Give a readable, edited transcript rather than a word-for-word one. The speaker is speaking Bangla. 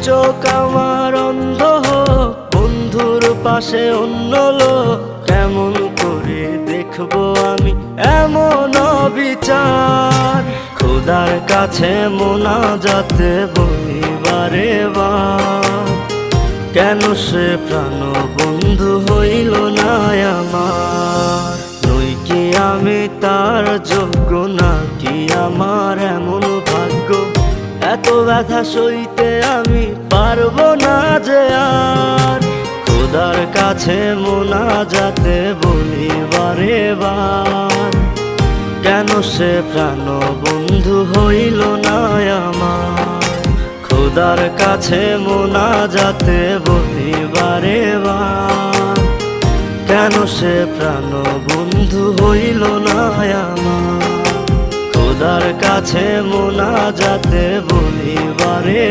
চোখ আমার অন্ধ হোক, বন্ধুর পাশে অন্য লোক, কেমন করে দেখবো আমি এমন অবিচার। খোদার কাছে মোনাজাতে বলি বারে বার, কেন সে প্রাণ বন্ধু হইল না আমার। নই কি আমি তার যোগ্য, নাকি আমার এমন ভাগ্য, এত ব্যথা সইতে আমি পারবো না যে আর। খোদার কাছে মোনাজাতে বলি বারে বার, কেন সে প্রাণ বন্ধু হইল না আমার। খোদার কাছে মোনাজাতে বলি বারে বার, কেন সে প্রাণ বন্ধু হইল না আমার। খোদার কাছে মোনাজাতে বলি বারে